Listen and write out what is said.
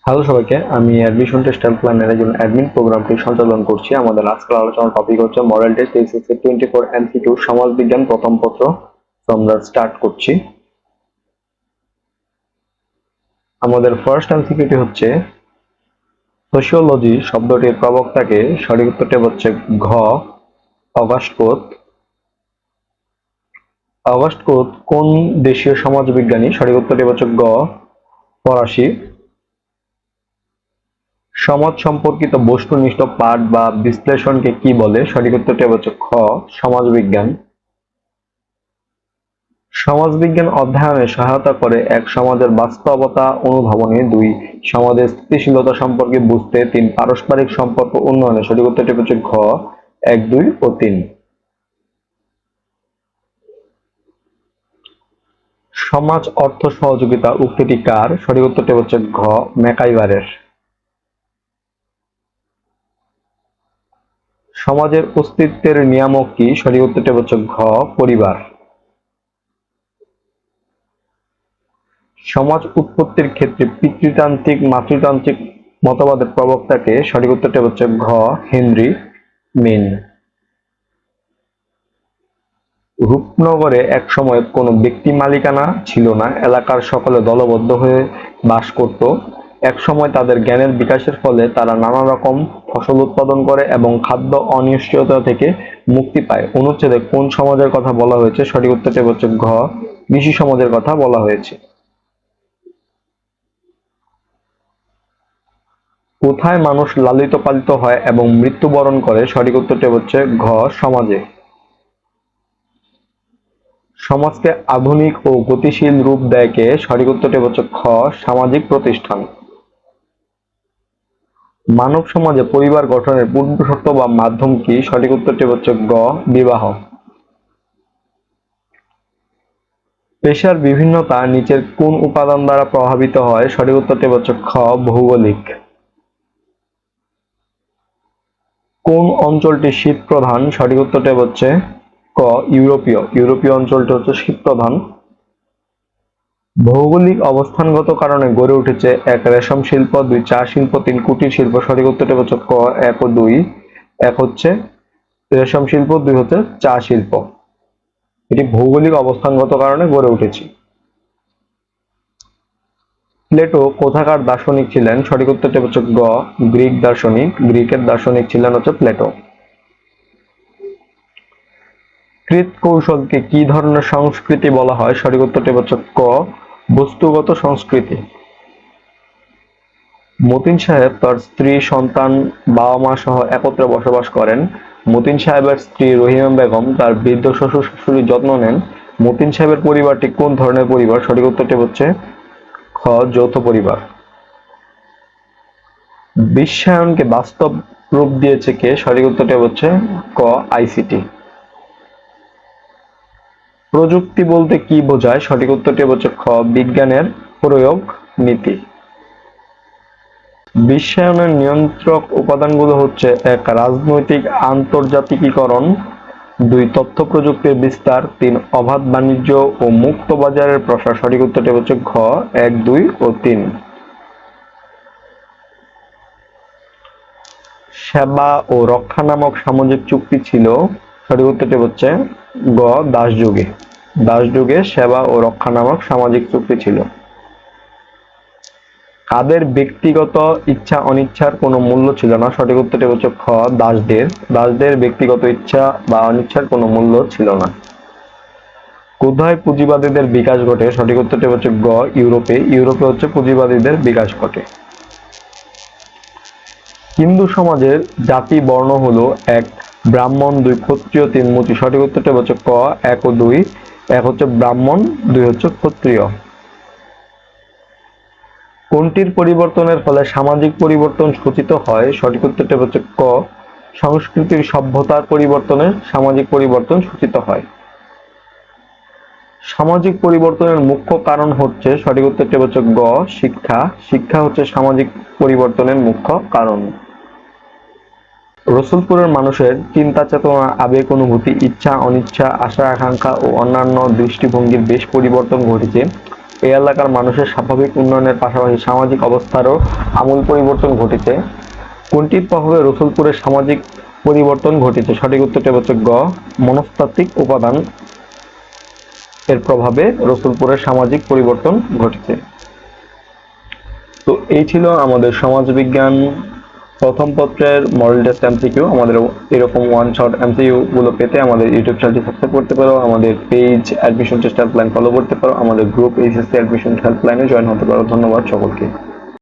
Hello সবাইকে, আমি admission test প্ল্যানের একজন অ্যাডমিন প্রোগ্রামটি সঞ্চালন করছি। আমাদের আজকের আলোচনার টপিক হচ্ছে মডেল টেস্ট এইচএসসি 24 এমসিকিউ সমাজ বিজ্ঞান প্রথম পত্র। তো আমরা স্টার্ট করছি। আমাদের ফার্স্ট এমসিকিউটি হচ্ছে সোশিওলজি শব্দটির প্রবক্তাকে। সঠিক উত্তরটি হচ্ছে ঘ অগাস্ট কোত। অগাস্ট কোত কোন দেশীয় সমাজবিজ্ঞানী? সঠিক উত্তরটি হচ্ছে গ ফরাসি। সমাজ সম্পর্কিত বস্তুনিষ্ঠ পাঠ বা বিশ্লেষণকে কি বলে? সঠিক উত্তরটি হচ্ছে খ সমাজবিজ্ঞান। সমাজবিজ্ঞান অধ্যয়নে সহায়তা করে: এক সমাজের বাস্তবতা অনুধাবনে, দুই সমাজের স্থিতিশীলতা সম্পর্কে বুঝতে, তিন পারস্পরিক সম্পর্ক উন্নয়নে। সঠিক উত্তরটি হচ্ছে ঘ 1, 2 ও 3। সমাজ অর্থ সহযোগিতা উক্তিটি কার? সঠিক উত্তরটি হচ্ছে ঘ ম্যাকাইভারের। সমাজের অস্তিত্বের নিয়ামক কি? সঠিক উত্তরটি হচ্ছে ঘ পরিবার। সমাজ উৎপত্তির ক্ষেত্রে পিতৃতান্ত্রিক মাতৃতান্ত্রিক মতবাদের প্রবক্তাকে? সঠিক উত্তরটি হচ্ছে ঘ হেনরি মেন। রূপনগরে একসময় কোনো ব্যক্তি মালিকানা ছিল না, এলাকার সকলে দলবদ্ধ হয়ে বাস করত। একসময় তাদের জ্ঞানের বিকাশের ফলে তারা নানা রকম ফসল উৎপাদন করে এবং খাদ্য অনিশ্চয়তা থেকে মুক্তি পায়। অনুচ্ছেদে কোন সমাজের কথা বলা হয়েছে? সঠিক উত্তরটি হচ্ছে ঘ কৃষি সমাজের কথা বলা হয়েছে। কোথায় মানুষ লালিত পালিত হয় এবং মৃত্যুবরণ করে? সঠিক উত্তরটি হচ্ছে ঘ সমাজে। সমাজকে আধুনিক ও গতিশীল রূপ দেয় কে? সঠিক উত্তরটি হচ্ছে খ সামাজিক প্রতিষ্ঠান। মানব সমাজে পরিবার গঠনের পূর্বশর্ত বা মাধ্যম কি? সঠিক উত্তরটি হচ্ছে গ বিবাহ। পেশার বিভিন্নতা নিচের কোন উপাদান দ্বারা প্রভাবিত হয়? সঠিক উত্তরটি হচ্ছে খ ভৌগোলিক। কোন অঞ্চলটি শীত প্রধান? সঠিক উত্তরটি হচ্ছে ক ইউরোপীয়। ইউরোপীয় অঞ্চলটি হচ্ছে শীত প্রধান। ভৌগোলিক অবস্থানগত কারণে গড়ে উঠেছে: এক রেশম শিল্প, দুই চা শিল্প, তিন কুটির শিল্প। সঠিক উত্তরটি হচ্ছে ক 1 ও 2। এক হচ্ছে রেশম শিল্প, দুই হচ্ছে চা শিল্প। এটি ভৌগোলিক অবস্থানগত কারণে গড়ে উঠেছে। প্লেটো কোথাকার দার্শনিক ছিলেন? সঠিক উত্তরটি হচ্ছে গ গ্রিক দার্শনিক। গ্রিকের দার্শনিক ছিলেন হচ্ছে প্লেটো। কৃত কৌশলকে কি ধরনের সংস্কৃতি বলা হয়? সঠিক উত্তরটি হচ্ছে ক বস্তুগত সংস্কৃতি। মতিন সাহেব তার স্ত্রী, সন্তান, বাবা মা সহ একত্রে বসবাস করেন। মতিন সাহেবের স্ত্রী রহিমা বেগম তার বৃদ্ধ শ্বশুর শাশুড়ির যত্ন নেন। মতিন সাহেবের পরিবারটি কোন ধরনের পরিবার? সঠিক উত্তরটি হচ্ছে খ যৌথ পরিবার। বিশ্বায়নকে বাস্তব রূপ দিয়েছে কে? সঠিক উত্তরটি হচ্ছে ক আইসিটি। প্রযুক্তি বলতে কি বোঝায়? সঠিক উত্তরটি হচ্ছে খ বিজ্ঞানের প্রয়োগ নীতি। বিশ্বায়নের নিয়ন্ত্রক উপাদানগুলো হচ্ছে: এক রাজনৈতিক আন্তর্জাতিকীকরণ, দুই তথ্য প্রযুক্তির বিস্তার, তিন অবাধ বাণিজ্য ও মুক্ত বাজারের প্রসার। সঠিক উত্তরটি হচ্ছে ঘ 1, 2 ও 3। সেবা ও রক্ষা নামক সামাজিক চুক্তি ছিল? সঠিক উত্তরটি হচ্ছে গ দাসযুগে। দাসযুগে সেবা ও রক্ষা নামক সামাজিক চুক্তি ছিল। কাদের ব্যক্তিগত ইচ্ছা অনিচ্ছার কোনো মূল্য ছিল না? সঠিক উত্তরটি হচ্ছে খ দাসদের। দাসদের ব্যক্তিগত ইচ্ছা বা অনিচ্ছার কোনো মূল্য ছিল না। কোথায় পুঁজিবাদীদের বিকাশ ঘটে? সঠিক উত্তরটি হচ্ছে গ ইউরোপে। ইউরোপে হচ্ছে পুঁজিবাদীদের বিকাশ ঘটে। হিন্দু সমাজের জাতি বর্ণ হলো: এক ব্রাহ্মণ, দুই ক্ষত্রিয়, তিন মুচি। সঠিক উত্তরটি হচ্ছে ক 1 ও 2। এক হচ্ছে ব্রাহ্মণ, দুই হচ্ছে ক্ষত্রিয়। কোনটির পরিবর্তনের ফলে সামাজিক পরিবর্তন সূচিত হয়? সঠিক উত্তরটি হচ্ছে ক সংস্কৃতির সভ্যতার পরিবর্তনে সামাজিক পরিবর্তন সূচিত হয়। সামাজিক পরিবর্তনের মুখ্য কারণ হচ্ছে: সঠিক উত্তরটি হচ্ছে গ শিক্ষা। শিক্ষা হচ্ছে সামাজিক পরিবর্তনের মুখ্য কারণ। রসুলপুরের মানুষের চিন্তা চেতনা, আবেগ অনুভূতি, ইচ্ছা অনিচ্ছা, আশা আকাঙ্ক্ষা ও অন্যান্য দৃষ্টিভঙ্গির বেশ পরিবর্তন ঘটেছে। এই এলাকার মানুষের স্বাভাবিক উন্নয়নের পাশাপাশি সামাজিক অবস্থারও আমূল পরিবর্তন ঘটেছে। কোনটির প্রভাবে রসুলপুরের সামাজিক পরিবর্তন ঘটেছে? সঠিক উত্তরটি হচ্ছে গ, মনস্তাত্ত্বিক উপাদান এর প্রভাবে রসুলপুরের সামাজিক পরিবর্তন ঘটেছে। তো এই ছিল আমাদের সমাজবিজ্ঞান প্রথম পত্রের মডেল টেস্ট এমসিকিউ। আমাদের এরকম ওয়ান শট এমসিকিউ গুলো পেতে আমাদের ইউটিউব চ্যানেলটি সাবস্ক্রাইব করতে পারো, আমাদের page admission test helpline follow করতে পারো, আমাদের গ্রুপ এইচএসসি অ্যাডমিশন হেল্পলাইনে জয়েন হতে পারো। ধন্যবাদ সকলকে।